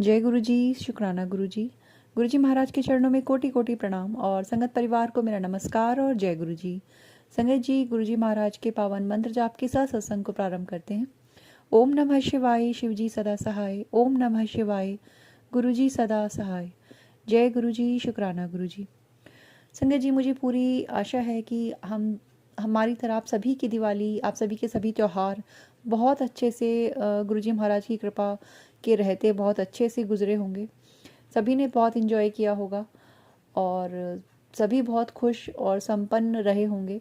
जय गुरु जी, शुक्राना गुरु जी। गुरु जी महाराज के चरणों में कोटि कोटि प्रणाम और संगत परिवार को मेरा नमस्कार और जय गुरु जी। संगत जी, गुरु जी महाराज के पावन मंत्र जाप के साथ सत्संग को प्रारंभ करते हैं। ओम नमः शिवाय, शिव जी सदा सहाय। ओम नमः शिवाय, गुरु जी सदा सहाय। जय गुरु जी, शुक्राना गुरु जी। संगत जी, मुझे पूरी आशा है कि हमारी तरह आप सभी की दिवाली, आप सभी के सभी त्यौहार बहुत अच्छे से गुरु जी महाराज की कृपा के रहते बहुत अच्छे से गुजरे होंगे। सभी ने बहुत इन्जॉय किया होगा और सभी बहुत खुश और संपन्न रहे होंगे।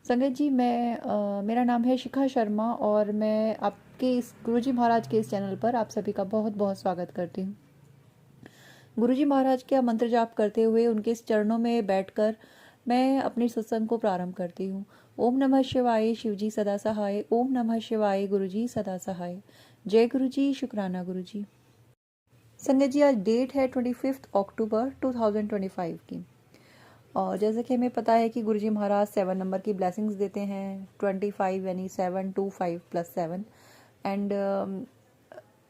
संगत जी, मेरा नाम है शिखा शर्मा और मैं आपके इस गुरु जी महाराज के इस चैनल पर आप सभी का बहुत बहुत स्वागत करती हूँ। गुरु जी महाराज का मंत्र जाप करते हुए उनके इस चरणों में बैठकर मैं अपने सत्संग को प्रारंभ करती हूँ। ओम नमः शिवाय, शिव जी सदा सहाय। ओम नमः शिवाय, गुरु जी सदा सहाय। जय गुरु जी, शुक्राना गुरु जी। संगत जी, आज डेट है 25 अक्टूबर 2025 की और जैसे कि हमें पता है कि गुरु जी महाराज 7 नंबर की ब्लेसिंग्स देते हैं। 25 यानी 7, 2, 5 + 7 एंड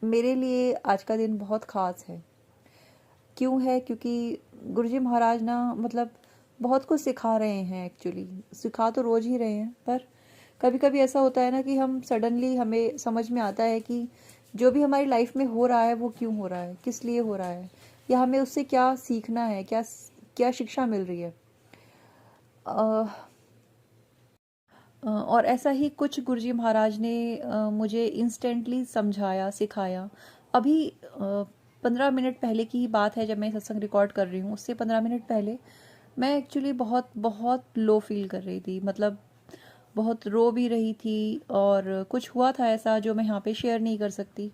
मेरे लिए आज का दिन बहुत ख़ास है। क्यों है? क्योंकि गुरु जी महाराज ना मतलब बहुत कुछ सिखा रहे हैं। एक्चुअली सिखा तो रोज़ ही रहे हैं, पर कभी कभी ऐसा होता है ना कि हम सडनली हमें समझ में आता है कि जो भी हमारी लाइफ में हो रहा है वो क्यों हो रहा है, किस लिए हो रहा है, या हमें उससे क्या सीखना है, क्या क्या शिक्षा मिल रही है। और ऐसा ही कुछ गुरुजी महाराज ने मुझे इंस्टेंटली समझाया, सिखाया। अभी 15 मिनट पहले की ही बात है, जब मैं सत्संग रिकॉर्ड कर रही हूँ उससे 15 मिनट पहले मैं एक्चुअली बहुत बहुत लो फील कर रही थी। मतलब बहुत रो भी रही थी और कुछ हुआ था ऐसा जो मैं यहाँ पे शेयर नहीं कर सकती।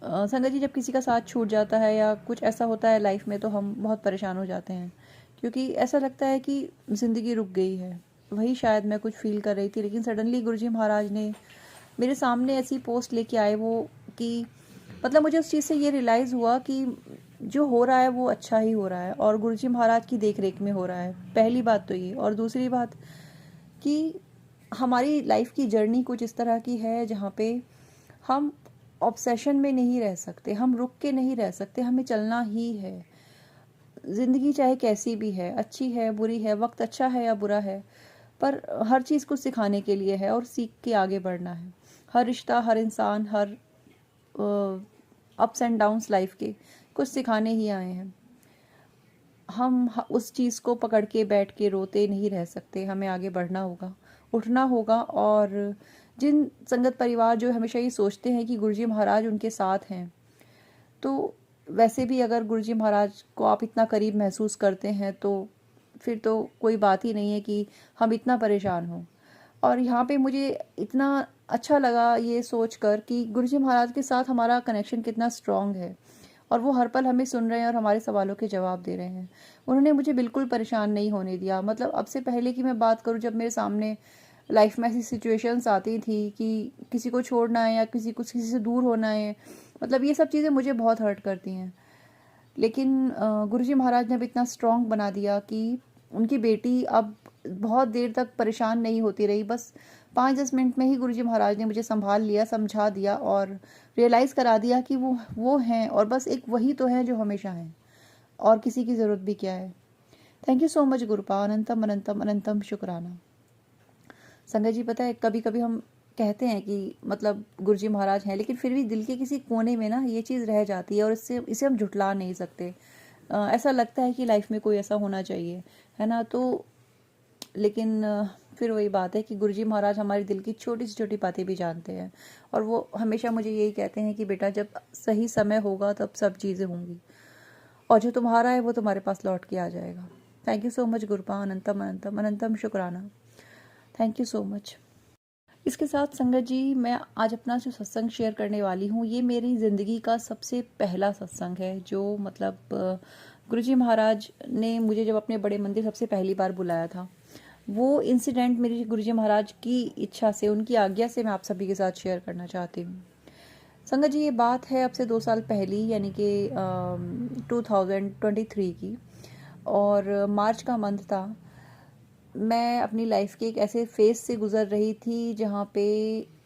संगत जी, जब किसी का साथ छूट जाता है या कुछ ऐसा होता है लाइफ में तो हम बहुत परेशान हो जाते हैं, क्योंकि ऐसा लगता है कि ज़िंदगी रुक गई है। वही शायद मैं कुछ फील कर रही थी, लेकिन सडनली गुरुजी महाराज ने मेरे सामने ऐसी पोस्ट लेके आए वो कि मतलब मुझे उस चीज़ से ये रियलाइज़ हुआ कि जो हो रहा है वो अच्छा ही हो रहा है और गुरुजी महाराज की देख रेख में हो रहा है। पहली बात तो ये, और दूसरी बात कि हमारी लाइफ की जर्नी कुछ इस तरह की है जहाँ पे हम ऑब्सेशन में नहीं रह सकते, हम रुक के नहीं रह सकते, हमें चलना ही है। ज़िंदगी चाहे कैसी भी है, अच्छी है, बुरी है, वक्त अच्छा है या बुरा है, पर हर चीज़ कुछ सिखाने के लिए है और सीख के आगे बढ़ना है। हर रिश्ता, हर इंसान, हर अप्स एंड डाउन्स लाइफ के कुछ सिखाने ही आए हैं। हम उस चीज़ को पकड़ के बैठ के रोते नहीं रह सकते, हमें आगे बढ़ना होगा, उठना होगा। और जिन संगत परिवार जो हमेशा ये सोचते हैं कि गुरुजी महाराज उनके साथ हैं, तो वैसे भी अगर गुरुजी महाराज को आप इतना करीब महसूस करते हैं तो फिर तो कोई बात ही नहीं है कि हम इतना परेशान हों। और यहाँ पे मुझे इतना अच्छा लगा ये सोचकर कि गुरुजी महाराज के साथ हमारा कनेक्शन कितना स्ट्रांग है और वो हर पल हमें सुन रहे हैं और हमारे सवालों के जवाब दे रहे हैं। उन्होंने मुझे बिल्कुल परेशान नहीं होने दिया। मतलब अब से पहले की मैं बात करूँ, जब मेरे सामने लाइफ में ऐसी सिचुएशंस आती थी कि किसी को छोड़ना है या किसी से दूर होना है, मतलब ये सब चीज़ें मुझे बहुत हर्ट करती हैं। लेकिन गुरुजी महाराज ने अब इतना स्ट्रांग बना दिया कि उनकी बेटी अब बहुत देर तक परेशान नहीं होती रही। बस 5-10 मिनट में ही गुरुजी महाराज ने मुझे संभाल लिया, समझा दिया और रियलाइज़ करा दिया कि वो हैं और बस एक वही तो हैं जो हमेशा हैं, और किसी की ज़रूरत भी क्या है। थैंक यू सो मच गुरुपा, अनंतम अनंतम अनंतम शुक्राना। संगत जी, पता है कभी कभी हम कहते हैं कि मतलब गुरुजी महाराज हैं, लेकिन फिर भी दिल के किसी कोने में ना ये चीज़ रह जाती है और इसे हम झुठला नहीं सकते। ऐसा लगता है कि लाइफ में कोई ऐसा होना चाहिए, है ना। तो लेकिन फिर वही बात है कि गुरुजी महाराज हमारे दिल की छोटी से छोटी बातें भी जानते हैं और वो हमेशा मुझे यही कहते हैं कि बेटा, जब सही समय होगा तब सब चीज़ें होंगी और जो तुम्हारा है वो तुम्हारे पास लौट के आ जाएगा। थैंक यू सो मच गुरुपा, अनंतम अनंतम अनंतम शुक्राना। Thank you so much. इसके साथ संगत जी, मैं आज अपना जो सत्संग शेयर करने वाली हूँ, ये मेरी ज़िंदगी का सबसे पहला सत्संग है जो मतलब गुरुजी महाराज ने मुझे जब अपने बड़े मंदिर सबसे पहली बार बुलाया था, वो इंसिडेंट मेरी गुरुजी महाराज की इच्छा से, उनकी आज्ञा से मैं आप सभी के साथ शेयर करना चाहती हूँ। संगत जी, ये बात है अब से 2 साल पहली, यानी कि 2023 की, और मार्च का मंथ था। मैं अपनी लाइफ के एक ऐसे फेज से गुज़र रही थी जहाँ पे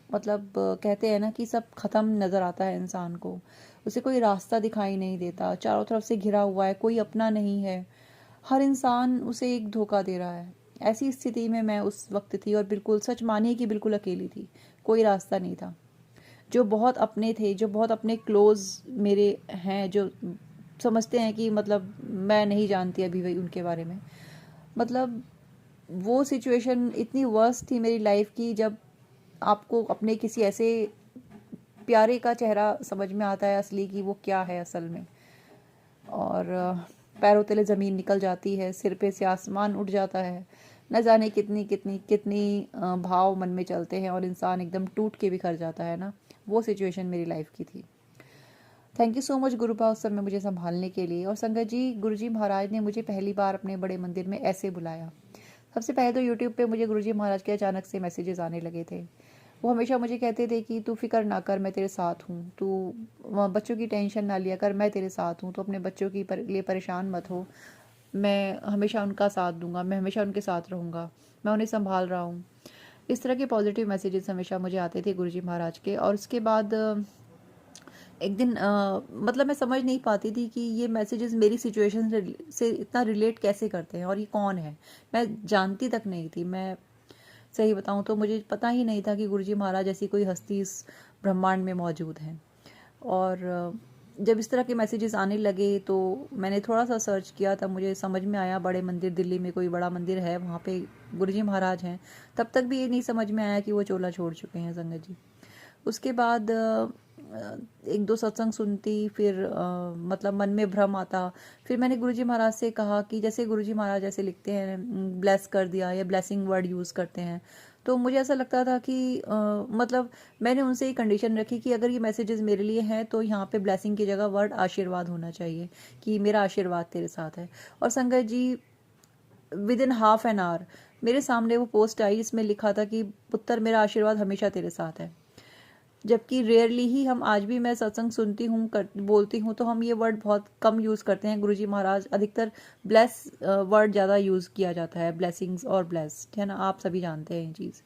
मतलब कहते हैं ना कि सब खत्म नज़र आता है इंसान को, उसे कोई रास्ता दिखाई नहीं देता, चारों तरफ से घिरा हुआ है, कोई अपना नहीं है, हर इंसान उसे एक धोखा दे रहा है। ऐसी स्थिति में मैं उस वक्त थी और बिल्कुल सच मानिए कि बिल्कुल अकेली थी, कोई रास्ता नहीं था। जो बहुत अपने थे, जो बहुत अपने क्लोज मेरे हैं, जो समझते हैं कि मतलब मैं नहीं जानती अभी वही उनके बारे में, मतलब वो सिचुएशन इतनी वर्स्ट थी मेरी लाइफ की, जब आपको अपने किसी ऐसे प्यारे का चेहरा समझ में आता है असली की वो क्या है असल में, और पैरों तले ज़मीन निकल जाती है, सिर पे से आसमान उठ जाता है, न जाने कितनी कितनी कितनी भाव मन में चलते हैं और इंसान एकदम टूट के बिखर जाता है ना। वो सिचुएशन मेरी लाइफ की थी। थैंक यू सो मच गुरुपा उस समय मुझे संभालने के लिए। और संगत जी, गुरुजी महाराज ने मुझे पहली बार अपने बड़े मंदिर में ऐसे बुलाया। सबसे पहले तो यूट्यूब पे मुझे गुरुजी महाराज के अचानक से मैसेजेस आने लगे थे। वो हमेशा मुझे कहते थे कि तू फिक्र ना कर, मैं तेरे साथ हूँ, तू बच्चों की टेंशन ना लिया कर, मैं तेरे साथ हूँ, तो अपने बच्चों की लिए परेशान मत हो, मैं हमेशा उनका साथ दूंगा, मैं हमेशा उनके साथ रहूँगा, मैं उन्हें संभाल रहा हूँ। इस तरह के पॉजिटिव मैसेजेस हमेशा मुझे आते थे गुरुजी महाराज के। और उसके बाद एक दिन मतलब मैं समझ नहीं पाती थी कि ये मैसेजेस मेरी सिचुएशन से इतना रिलेट कैसे करते हैं और ये कौन है। मैं जानती तक नहीं थी। मैं सही बताऊं तो मुझे पता ही नहीं था कि गुरुजी महाराज ऐसी कोई हस्ती इस ब्रह्मांड में मौजूद हैं। और जब इस तरह के मैसेजेस आने लगे तो मैंने थोड़ा सा सर्च किया, तब मुझे समझ में आया बड़े मंदिर, दिल्ली में कोई बड़ा मंदिर है, वहाँ पे गुरुजी महाराज हैं। तब तक भी ये नहीं समझ में आया कि वो चोला छोड़ चुके हैं संगत जी। उसके बाद एक दो सत्संग सुनती, फिर मतलब मन में भ्रम आता। फिर मैंने गुरुजी महाराज से कहा कि जैसे गुरुजी महाराज ऐसे लिखते हैं ब्लेस कर दिया या ब्लेसिंग वर्ड यूज़ करते हैं, तो मुझे ऐसा लगता था कि मतलब मैंने उनसे ये कंडीशन रखी कि अगर ये मैसेजेस मेरे लिए हैं तो यहाँ पे ब्लेसिंग की जगह वर्ड आशीर्वाद होना चाहिए, कि मेरा आशीर्वाद तेरे साथ है। और संगत जी, with in half an hour मेरे सामने वो पोस्ट आई जिसमें लिखा था कि पुत्र मेरा आशीर्वाद हमेशा तेरे साथ है। जबकि रेयरली ही हम, आज भी मैं सत्संग सुनती हूँ, बोलती हूँ, तो हम ये वर्ड बहुत कम यूज़ करते हैं। गुरुजी महाराज अधिकतर ब्लेस वर्ड ज़्यादा यूज़ किया जाता है, ब्लेसिंग्स और ब्लेस्ड, है ना, आप सभी जानते हैं ये चीज़।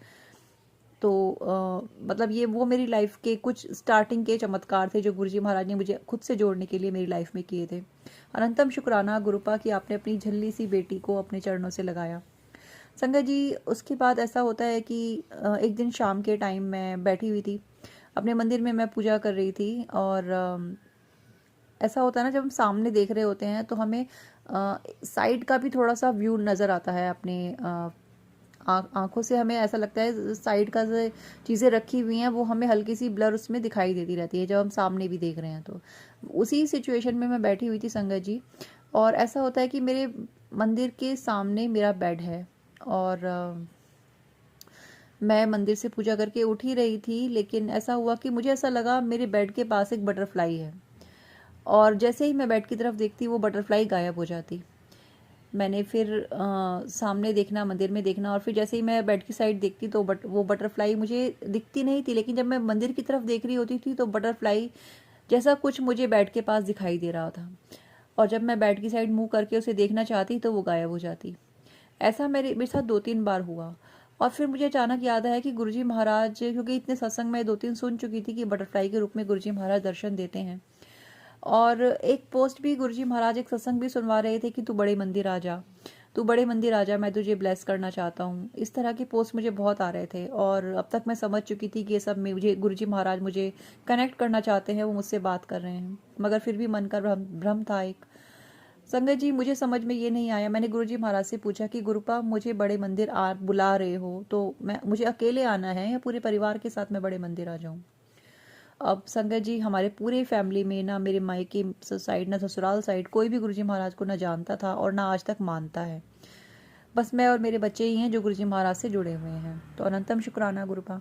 तो मतलब ये वो मेरी लाइफ के कुछ स्टार्टिंग के चमत्कार थे जो गुरुजी महाराज ने मुझे खुद से जोड़ने के लिए मेरी लाइफ में किए थे। अनंतम शुक्राना गुरुपा कि आपने अपनी झल्ली सी बेटी को अपने चरणों से लगाया। संगत जी, उसके बाद ऐसा होता है कि एक दिन शाम के टाइम मैं बैठी हुई थी अपने मंदिर में, मैं पूजा कर रही थी। और ऐसा होता है ना, जब हम सामने देख रहे होते हैं तो हमें साइड का भी थोड़ा सा व्यू नज़र आता है अपने आंखों से। हमें ऐसा लगता है साइड का जो चीज़ें रखी हुई हैं वो हमें हल्की सी ब्लर उसमें दिखाई देती रहती है जब हम सामने भी देख रहे हैं। तो उसी सिचुएशन में मैं बैठी हुई थी संगत जी। और ऐसा होता है कि मेरे मंदिर के सामने मेरा बेड है, और मैं मंदिर से पूजा करके उठ ही रही थी, लेकिन ऐसा हुआ कि मुझे ऐसा लगा मेरे बेड के पास एक बटरफ्लाई है, और जैसे ही मैं बेड की तरफ देखती वो बटरफ्लाई गायब हो जाती। मैंने फिर सामने देखना, मंदिर में देखना, और फिर जैसे ही मैं बेड की साइड देखती तो वो बटरफ्लाई मुझे दिखती नहीं थी। लेकिन जब मैं मंदिर की तरफ देख रही होती थी तो बटरफ्लाई जैसा कुछ मुझे बेड के पास दिखाई दे रहा था, और जब मैं बेड की साइड मुंह करके उसे देखना चाहती तो वो गायब हो जाती। ऐसा मेरे साथ 2-3 बार हुआ। और फिर मुझे अचानक याद आया कि गुरुजी महाराज, क्योंकि इतने सत्संग में 2-3 सुन चुकी थी कि बटरफ्लाई के रूप में गुरुजी महाराज दर्शन देते हैं। और एक पोस्ट भी गुरुजी महाराज, एक सत्संग भी सुनवा रहे थे कि तू बड़े मंदिर आ जा, तू बड़े मंदिर आ जा, मैं तुझे ब्लेस करना चाहता हूँ। इस तरह के पोस्ट मुझे बहुत आ रहे थे, और अब तक मैं समझ चुकी थी कि ये सब मुझे गुरुजी महाराज मुझे कनेक्ट करना चाहते हैं, वो मुझसे बात कर रहे हैं। मगर फिर भी मन का भ्रम था एक। संगत जी, मुझे समझ में ये नहीं आया। मैंने गुरुजी महाराज से पूछा कि गुरुपा, मुझे बड़े मंदिर बुला रहे हो तो मुझे अकेले आना है या पूरे परिवार के साथ मैं बड़े मंदिर आ जाऊं? अब संगत जी, हमारे पूरे फैमिली में ना मेरे मायके साइड ना ससुराल साइड कोई भी गुरुजी महाराज को ना जानता था और ना आज तक मानता है। बस मैं और मेरे बच्चे ही हैं जो गुरुजी महाराज से जुड़े हुए हैं। तो अनंतम शुक्राना गुरुपा।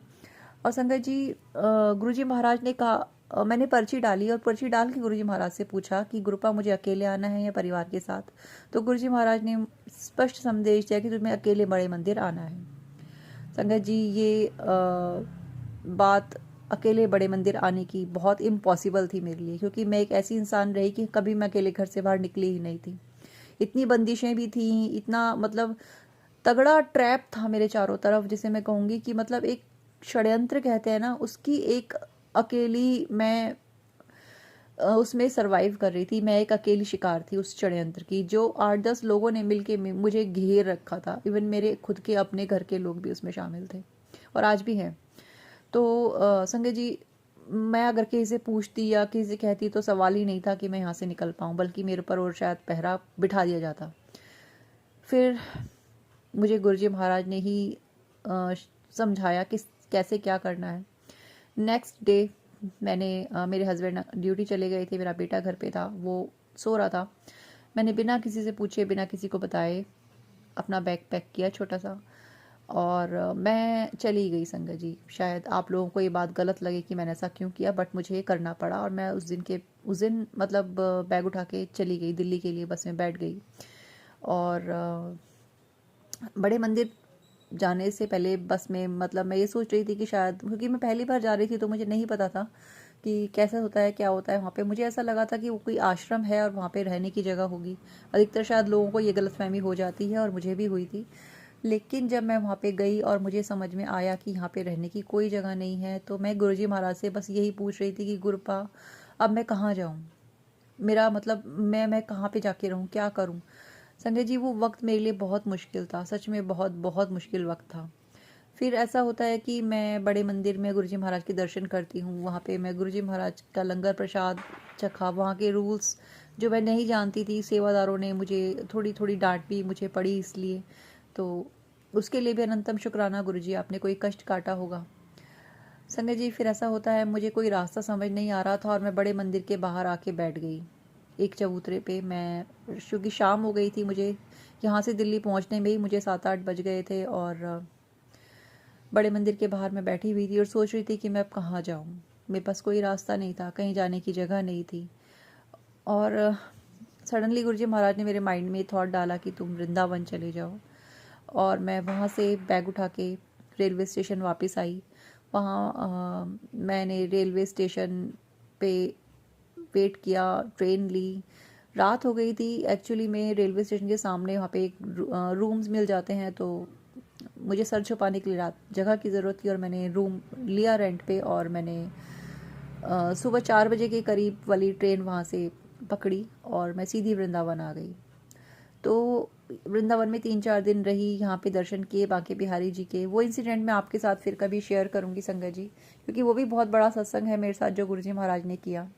और संगत जी, गुरुजी महाराज ने कहा, मैंने पर्ची डाली और पर्ची डाल के गुरुजी महाराज से पूछा कि गुरुपा, मुझे अकेले आना है या परिवार के साथ? तो गुरुजी महाराज ने स्पष्ट संदेश दिया कि तुम्हें अकेले बड़े मंदिर आना है। संगत जी, ये बात अकेले बड़े मंदिर आने की बहुत इम्पॉसिबल थी मेरे लिए, क्योंकि मैं एक ऐसी इंसान रही कि कभी मैं अकेले घर से बाहर निकली ही नहीं थी। इतनी बंदिशें भी थी, इतना मतलब तगड़ा ट्रैप था मेरे चारों तरफ, जिसे मैं कहूँगी कि मतलब एक षड्यंत्र कहते हैं ना, उसकी एक अकेली मैं उसमें सरवाइव कर रही थी। मैं एक अकेली शिकार थी उस षड्यंत्र की, जो 8-10 लोगों ने मिलके मुझे घेर रखा था। इवन मेरे खुद के अपने घर के लोग भी उसमें शामिल थे और आज भी हैं। तो संजय जी, मैं अगर किसी से पूछती या किसी से कहती तो सवाल ही नहीं था कि मैं यहाँ से निकल पाऊँ, बल्कि मेरे पर और शायद पहरा बिठा दिया जाता। फिर मुझे गुरुजी महाराज ने ही समझाया कि कैसे क्या करना है। नेक्स्ट डे मैंने मेरे हस्बैंड ड्यूटी चले गए थे, मेरा बेटा घर पे था, वो सो रहा था। मैंने बिना किसी से पूछे, बिना किसी को बताए अपना बैग पैक किया छोटा सा, और मैं चली गई संगत जी। शायद आप लोगों को ये बात गलत लगे कि मैंने ऐसा क्यों किया, बट मुझे ये करना पड़ा। और मैं उस दिन मतलब बैग उठा के चली गई दिल्ली के लिए, बस में बैठ गई। और बड़े मंदिर जाने से पहले बस में मतलब मैं ये सोच रही थी कि शायद, क्योंकि मैं पहली बार जा रही थी तो मुझे नहीं पता था कि कैसा होता है, क्या होता है वहाँ पे। मुझे ऐसा लगा था कि वो कोई आश्रम है और वहाँ पे रहने की जगह होगी। अधिकतर शायद लोगों को ये गलतफहमी हो जाती है और मुझे भी हुई थी। लेकिन जब मैं वहाँ पे गई और मुझे समझ में आया कि यहाँ पे रहने की कोई जगह नहीं है, तो मैं गुरुजी महाराज से बस यही पूछ रही थी कि गुरुपा, अब मैं कहाँ जाऊँ, मेरा मतलब मैं कहाँ पे जाके रहूँ, क्या करूँ। संजय जी, वो वक्त मेरे लिए बहुत मुश्किल था, सच में बहुत बहुत मुश्किल वक्त था। फिर ऐसा होता है कि मैं बड़े मंदिर में गुरुजी महाराज के दर्शन करती हूँ। वहाँ पे मैं गुरुजी महाराज का लंगर प्रसाद चखा। वहाँ के रूल्स जो मैं नहीं जानती थी, सेवादारों ने मुझे थोड़ी थोड़ी डांट भी मुझे पड़ी इसलिए, तो उसके लिए भी अनंतम शुक्राना गुरुजी, आपने कोई कष्ट काटा होगा। संजय जी, फिर ऐसा होता है, मुझे कोई रास्ता समझ नहीं आ रहा था और मैं बड़े मंदिर के बाहर आके बैठ गई एक चबूतरे पे। मैं, क्योंकि शाम हो गई थी, मुझे यहाँ से दिल्ली पहुँचने में ही मुझे 7-8 बज गए थे, और बड़े मंदिर के बाहर मैं बैठी हुई थी और सोच रही थी कि मैं अब कहाँ जाऊँ। मेरे पास कोई रास्ता नहीं था, कहीं जाने की जगह नहीं थी। और सडनली गुरुजी महाराज ने मेरे माइंड में थॉट डाला कि तुम वृंदावन चले जाओ। और मैं वहाँ से बैग उठा के रेलवे स्टेशन वापस आई। वहाँ मैंने रेलवे स्टेशन पे वेट किया, ट्रेन ली। रात हो गई थी एक्चुअली। में रेलवे स्टेशन के सामने वहाँ पे एक रूम्स मिल जाते हैं, तो मुझे सर छुपाने के लिए रात जगह की ज़रूरत थी और मैंने रूम लिया रेंट पे। और मैंने सुबह 4 बजे के करीब वाली ट्रेन वहाँ से पकड़ी और मैं सीधी वृंदावन आ गई। तो वृंदावन में 3-4 दिन रही, यहाँ पे दर्शन किए बांके बिहारी जी के। वो इंसिडेंट मैं आपके साथ फिर कभी शेयर करूँगी संगत जी, क्योंकि वो भी बहुत बड़ा सत्संग है मेरे साथ जो गुरुजी महाराज ने किया।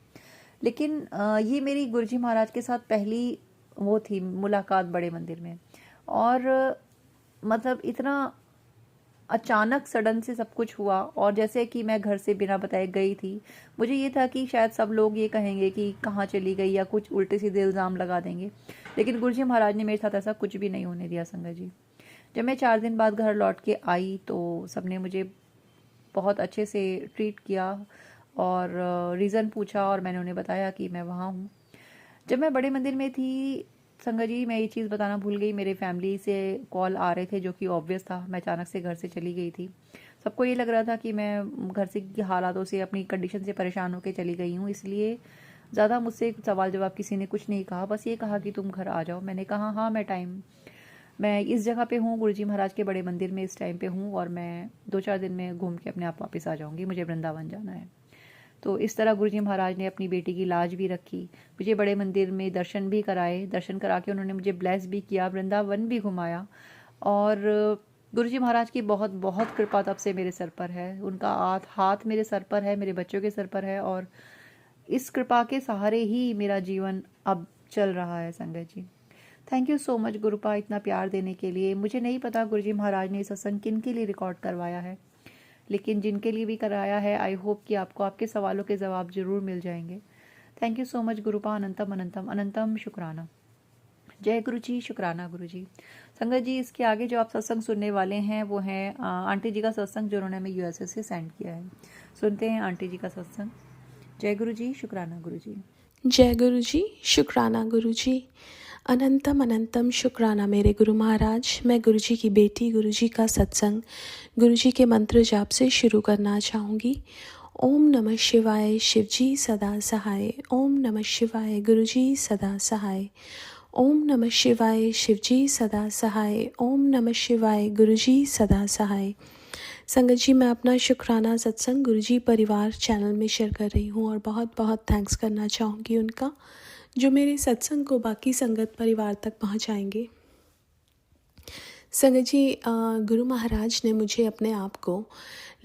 लेकिन ये मेरी गुरुजी महाराज के साथ पहली वो थी मुलाकात बड़े मंदिर में। और मतलब इतना अचानक सडन से सब कुछ हुआ, और जैसे कि मैं घर से बिना बताए गई थी। मुझे ये था कि शायद सब लोग ये कहेंगे कि कहाँ चली गई, या कुछ उल्टे सीधे इल्ज़ाम लगा देंगे। लेकिन गुरुजी महाराज ने मेरे साथ ऐसा कुछ भी नहीं होने दिया संगत जी। जब मैं 4 दिन बाद घर लौट के आई तो सबने मुझे बहुत अच्छे से ट्रीट किया और रीज़न पूछा, और मैंने उन्हें बताया कि मैं वहाँ हूँ। जब मैं बड़े मंदिर में थी संगत जी, मैं ये चीज़ बताना भूल गई, मेरे फैमिली से कॉल आ रहे थे, जो कि ऑब्वियस था। मैं अचानक से घर से चली गई थी। सबको ये लग रहा था कि मैं घर से की हालातों से, अपनी कंडीशन से परेशान होकर चली गई हूँ, इसलिए ज़्यादा मुझसे सवाल जवाब किसी ने कुछ नहीं कहा। बस ये कहा कि तुम घर आ जाओ। मैंने कहा हाँ, मैं इस जगह पे हूँ, गुरुजी महाराज के बड़े मंदिर में इस टाइम पे हूँ, और मैं 2-4 दिन में घूम के अपने आप वापस आ जाऊँगी, मुझे वृंदावन जाना है। तो इस तरह गुरुजी महाराज ने अपनी बेटी की लाज भी रखी, मुझे बड़े मंदिर में दर्शन भी कराए। दर्शन करा के उन्होंने मुझे ब्लेस भी किया, वृंदावन भी घुमाया। और गुरुजी महाराज की बहुत बहुत कृपा तब से मेरे सर पर है। उनका हाथ मेरे सर पर है, मेरे बच्चों के सर पर है, और इस कृपा के सहारे ही मेरा जीवन अब चल रहा है संगत जी। थैंक यू सो मच गुरुपा, इतना प्यार देने के लिए। मुझे नहीं पता गुरुजी महाराज ने सत्संग किन के लिए रिकॉर्ड करवाया है, लेकिन जिनके लिए भी कराया है, आई होप कि आपको आपके सवालों के जवाब जरूर मिल जाएंगे। थैंक यू सो मच गुरुपा, अनंतम अनंतम अनंतम शुक्राना। जय गुरु जी, शुक्राना गुरु जी। संगत जी, इसके आगे जो आप सत्संग सुनने वाले हैं वो है आंटी जी का सत्संग, जो उन्होंने हमें यूएसए से सेंड किया है। सुनते हैं आंटी जी का सत्संग। जय गुरु जी, शुक्राना गुरु जी। जय गुरु जी, शुक्राना गुरु जी। अनंतम अनंतम शुक्राना मेरे गुरु महाराज। मैं गुरु जी की बेटी गुरु जी का सत्संग गुरु जी के मंत्र जाप से शुरू करना चाहूँगी। ओम नमः शिवाय, शिव जी सदा सहाय। ओम नमः शिवाय, गुरु जी सदा सहाय। ओम नमः शिवाय, शिव जी सदा सहाय। ओम नमः शिवाय, गुरु जी सदा सहाय। संगत जी, मैं अपना शुक्राना सत्संग गुरुजी परिवार चैनल में शेयर कर रही हूँ और बहुत बहुत थैंक्स करना चाहूँगी उनका, जो मेरे सत्संग को बाकी संगत परिवार तक पहुँचाएंगे। संगत जी, गुरु महाराज ने मुझे अपने आप को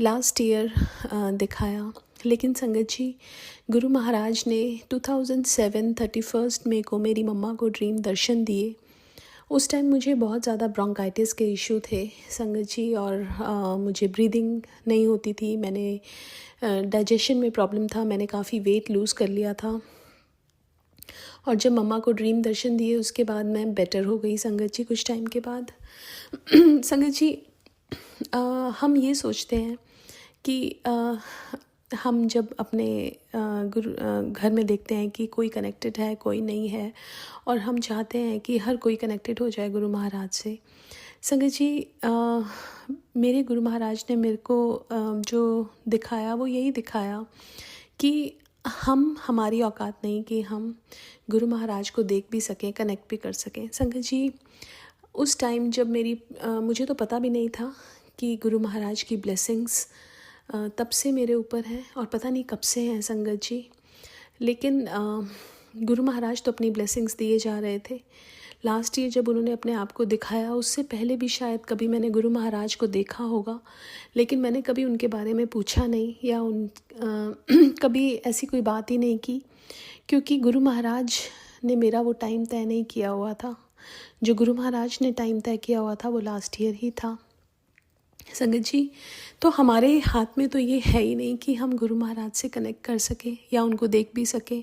लास्ट ईयर दिखाया, लेकिन संगत जी, गुरु महाराज ने 2007 31 मई को मेरी मम्मा को ड्रीम दर्शन दिए। उस टाइम मुझे बहुत ज़्यादा ब्रोंकाइटिस के इशू थे संगत जी, और मुझे ब्रीदिंग नहीं होती थी। मैंने डाइजेशन में प्रॉब्लम था, मैंने काफ़ी वेट लूज़ कर लिया था। और जब मम्मा को ड्रीम दर्शन दिए उसके बाद मैं बेटर हो गई संगत जी कुछ टाइम के बाद। संगत जी, हम ये सोचते हैं कि हम जब अपने घर में देखते हैं कि कोई कनेक्टेड है, कोई नहीं है, और हम चाहते हैं कि हर कोई कनेक्टेड हो जाए गुरु महाराज से। संगत जी, मेरे गुरु महाराज ने मेरे को जो दिखाया वो यही दिखाया कि हमारी औकात नहीं कि हम गुरु महाराज को देख भी सकें, कनेक्ट भी कर सकें। संगत जी, उस टाइम जब मुझे तो पता भी नहीं था कि गुरु महाराज की ब्लेसिंग्स तब से मेरे ऊपर हैं और पता नहीं कब से हैं संगत जी। लेकिन गुरु महाराज तो अपनी ब्लेसिंग्स दिए जा रहे थे। लास्ट ईयर जब उन्होंने अपने आप को दिखाया, उससे पहले भी शायद कभी मैंने गुरु महाराज को देखा होगा, लेकिन मैंने कभी उनके बारे में पूछा नहीं या कभी ऐसी कोई बात ही नहीं की, क्योंकि गुरु महाराज ने मेरा वो टाइम तय नहीं किया हुआ था। जो गुरु महाराज ने टाइम तय किया हुआ था वो लास्ट ईयर ही था संगत जी। तो हमारे हाथ में तो ये है ही नहीं कि हम गुरु महाराज से कनेक्ट कर सकें या उनको देख भी सकें।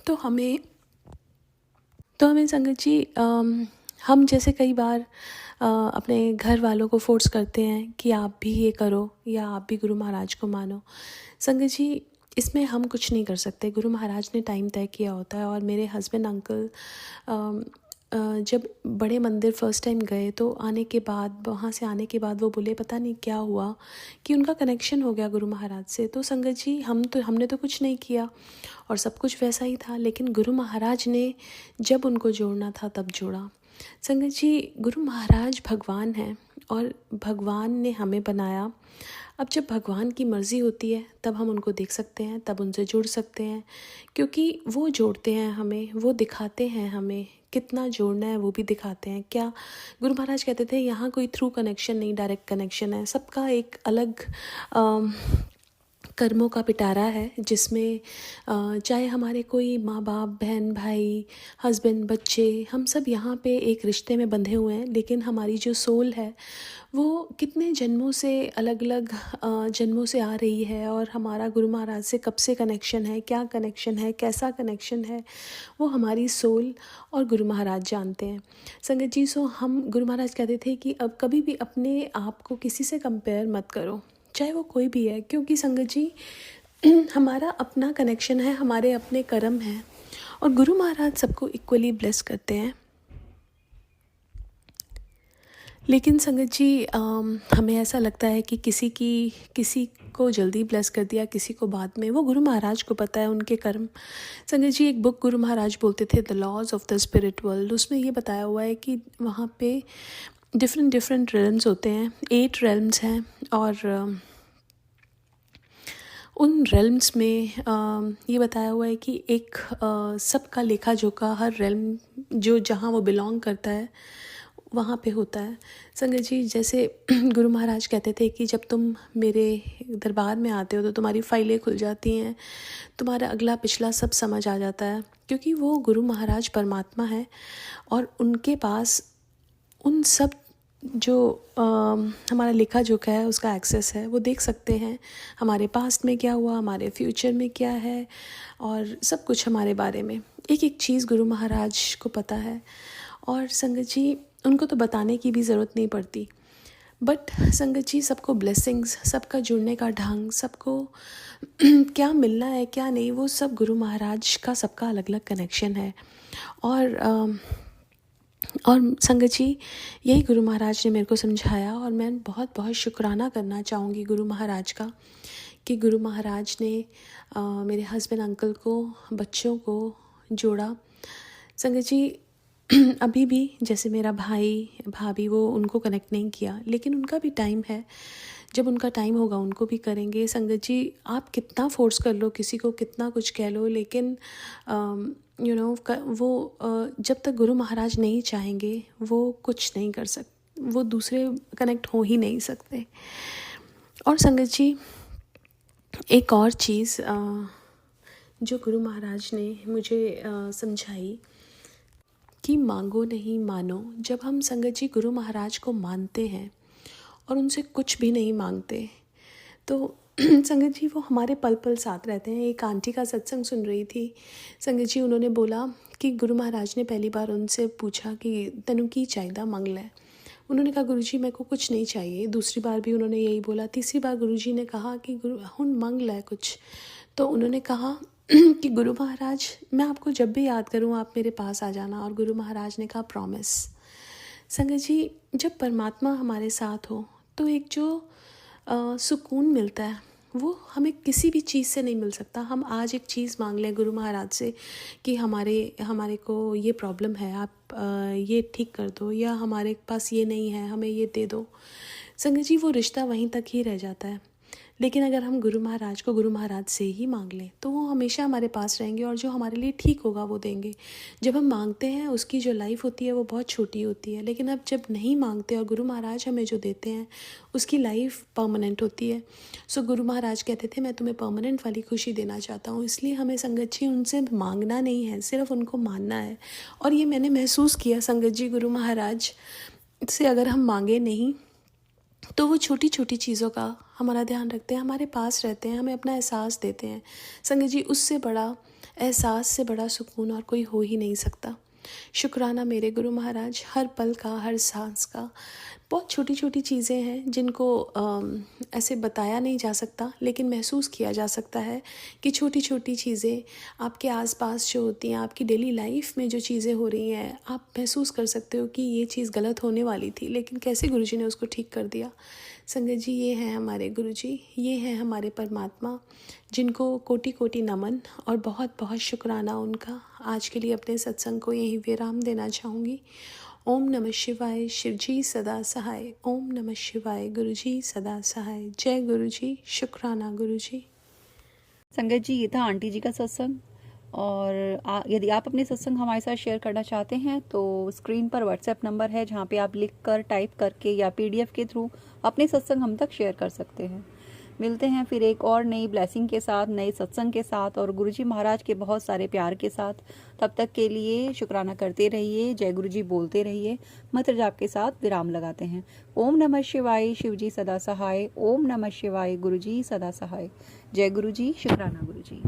तो हमें संगत जी, हम जैसे कई बार अपने घर वालों को फोर्स करते हैं कि आप भी ये करो या आप भी गुरु महाराज को मानो। संगत जी, इसमें हम कुछ नहीं कर सकते, गुरु महाराज ने टाइम तय किया होता है। और मेरे हस्बैंड अंकल जब बड़े मंदिर फ़र्स्ट टाइम गए तो वहाँ से आने के बाद वो बोले पता नहीं क्या हुआ कि उनका कनेक्शन हो गया गुरु महाराज से। तो संगत जी, हमने तो कुछ नहीं किया और सब कुछ वैसा ही था, लेकिन गुरु महाराज ने जब उनको जोड़ना था तब जोड़ा। संगत जी, गुरु महाराज भगवान हैं और भगवान ने हमें बनाया। अब जब भगवान की मर्ज़ी होती है तब हम उनको देख सकते हैं, तब उनसे जुड़ सकते हैं, क्योंकि वो जोड़ते हैं हमें, वो दिखाते हैं हमें कितना जोड़ना है, वो भी दिखाते हैं। क्या गुरु महाराज कहते थे, यहाँ कोई थ्रू कनेक्शन नहीं, डायरेक्ट कनेक्शन है। सबका एक अलग कर्मों का पिटारा है, जिसमें चाहे हमारे कोई माँ बाप, बहन भाई, हस्बैंड, बच्चे, हम सब यहाँ पे एक रिश्ते में बंधे हुए हैं, लेकिन हमारी जो सोल है वो कितने जन्मों से अलग अलग जन्मों से आ रही है। और हमारा गुरु महाराज से कब से कनेक्शन है, क्या कनेक्शन है, कैसा कनेक्शन है, वो हमारी सोल और गुरु महाराज जानते हैं संगत जी। सो हम गुरु महाराज कहते थे कि अब कभी भी अपने आप को किसी से कंपेयर मत करो, चाहे वो कोई भी है, क्योंकि संगत जी हमारा अपना कनेक्शन है, हमारे अपने कर्म हैं, और गुरु महाराज सबको इक्वली ब्लेस करते हैं। लेकिन संगत जी, हमें ऐसा लगता है कि किसी को जल्दी ब्लेस कर दिया, किसी को बाद में, वो गुरु महाराज को पता है उनके कर्म। संगत जी, एक बुक गुरु महाराज बोलते थे, the laws of the spirit world, उसमें ये बताया हुआ है कि वहाँ पे डिफरेंट रेल्म्स होते हैं, 8 रेल्म्स हैं, और उन रेल्म्स में ये बताया हुआ है कि एक सबका लेखा जोखा हर रेल्म जो जहाँ वो बिलोंग करता है वहाँ पे होता है। संगत जी, जैसे गुरु महाराज कहते थे कि जब तुम मेरे दरबार में आते हो तो तुम्हारी फाइलें खुल जाती हैं, तुम्हारा अगला पिछला सब समझ आ जाता है, क्योंकि वो गुरु महाराज परमात्मा है और उनके पास उन सब जो हमारा लेखा जोखा है उसका एक्सेस है। वो देख सकते हैं हमारे पास्ट में क्या हुआ, हमारे फ्यूचर में क्या है, और सब कुछ हमारे बारे में एक एक चीज़ गुरु महाराज को पता है। और संगत जी, उनको तो बताने की भी ज़रूरत नहीं पड़ती, बट संगत जी, सबको ब्लेसिंग्स, सबका जुड़ने का ढंग, सबको क्या मिलना है क्या नहीं, वो सब गुरु महाराज का सबका अलग अलग कनेक्शन है। और संगत जी, यही गुरु महाराज ने मेरे को समझाया, और मैं बहुत बहुत शुक्राना करना चाहूँगी गुरु महाराज का कि गुरु महाराज ने मेरे हस्बैंड अंकल को, बच्चों को जोड़ा। संगत जी, अभी भी जैसे मेरा भाई भाभी वो उनको कनेक्ट नहीं किया, लेकिन उनका भी टाइम है, जब उनका टाइम होगा उनको भी करेंगे। संगत जी, आप कितना फोर्स कर लो, किसी को कितना कुछ कह लो, लेकिन वो जब तक गुरु महाराज नहीं चाहेंगे वो कुछ नहीं कर सकते, वो दूसरे कनेक्ट हो ही नहीं सकते। और संगत जी, एक और चीज़ जो गुरु महाराज ने मुझे समझाई कि मांगो नहीं मानो। जब हम संगत जी गुरु महाराज को मानते हैं और उनसे कुछ भी नहीं मांगते तो संगत जी वो हमारे पल पल साथ रहते हैं। एक आंटी का सत्संग सुन रही थी संगत जी, उन्होंने बोला कि गुरु महाराज ने पहली बार उनसे पूछा कि तनु की चाहिदा मंग लै। उन्होंने कहा गुरुजी मेरे को कुछ नहीं चाहिए। दूसरी बार भी उन्होंने यही बोला। तीसरी बार गुरुजी ने कहा कि गुरु हुन मंग लै कुछ। तो उन्होंने कहा कि गुरु महाराज मैं आपको जब भी याद करूं आप मेरे पास आ जाना। और गुरु महाराज ने कहा प्रॉमिस। संगत जी, जब परमात्मा हमारे साथ हो तो एक जो सुकून मिलता है वो हमें किसी भी चीज़ से नहीं मिल सकता। हम आज एक चीज़ मांग लें गुरु महाराज से कि हमारे को ये प्रॉब्लम है, आप ये ठीक कर दो, या हमारे पास ये नहीं है, हमें ये दे दो। संगत जी, वो रिश्ता वहीं तक ही रह जाता है। लेकिन अगर हम गुरु महाराज को गुरु महाराज से ही मांग लें तो वो हमेशा हमारे पास रहेंगे और जो हमारे लिए ठीक होगा वो देंगे। जब हम मांगते हैं उसकी जो लाइफ होती है वो बहुत छोटी होती है, लेकिन अब जब नहीं मांगते और गुरु महाराज हमें जो देते हैं उसकी लाइफ परमानेंट होती है। सो गुरु महाराज कहते थे मैं तुम्हें परमानेंट वाली खुशी देना चाहता हूँ। इसलिए हमें संगत जी उनसे मांगना नहीं है, सिर्फ उनको मानना है। और ये मैंने महसूस किया संगत जी, गुरु महाराज से अगर हम मांगे नहीं तो वो छोटी छोटी चीज़ों का हमारा ध्यान रखते हैं, हमारे पास रहते हैं, हमें अपना एहसास देते हैं। संगत जी, उससे बड़ा एहसास से बड़ा सुकून और कोई हो ही नहीं सकता। शुक्राना मेरे गुरु महाराज, हर पल का, हर सांस का। बहुत छोटी छोटी चीज़ें हैं जिनको ऐसे बताया नहीं जा सकता, लेकिन महसूस किया जा सकता है कि छोटी छोटी चीज़ें आपके आसपास जो होती हैं, आपकी डेली लाइफ में जो चीज़ें हो रही हैं, आप महसूस कर सकते हो कि ये चीज़ गलत होने वाली थी, लेकिन कैसे गुरुजी ने उसको ठीक कर दिया। संगत जी, ये हैं हमारे गुरुजी, ये हैं हमारे परमात्मा, जिनको कोटि कोटि नमन और बहुत बहुत शुक्राना उनका। आज के लिए अपने सत्संग को यहीं विराम देना चाहूँगी। ओम नमः शिवाय, शिवजी सदा सहाय। ओम नमः शिवाय, गुरुजी सदा सहाय। जय गुरुजी, शुक्राना गुरुजी। संगत जी, ये था आंटी जी का सत्संग। और यदि आप अपने सत्संग हमारे साथ शेयर करना चाहते हैं तो स्क्रीन पर व्हाट्सएप नंबर है जहाँ पे आप लिख कर, टाइप करके या PDF के थ्रू अपने सत्संग हम तक शेयर कर सकते हैं। मिलते हैं फिर एक और नई ब्लेसिंग के साथ, नए सत्संग के साथ और गुरुजी महाराज के बहुत सारे प्यार के साथ। तब तक के लिए शुक्राना करते रहिए, जय गुरुजी बोलते रहिए। मंत्र जाप के साथ विराम लगाते हैं। ओम नमः शिवाय, शिवजी सदा सहाय। ओम नमः शिवाय, गुरुजी सदा सहाय। जय गुरुजी, शुक्राना गुरुजी।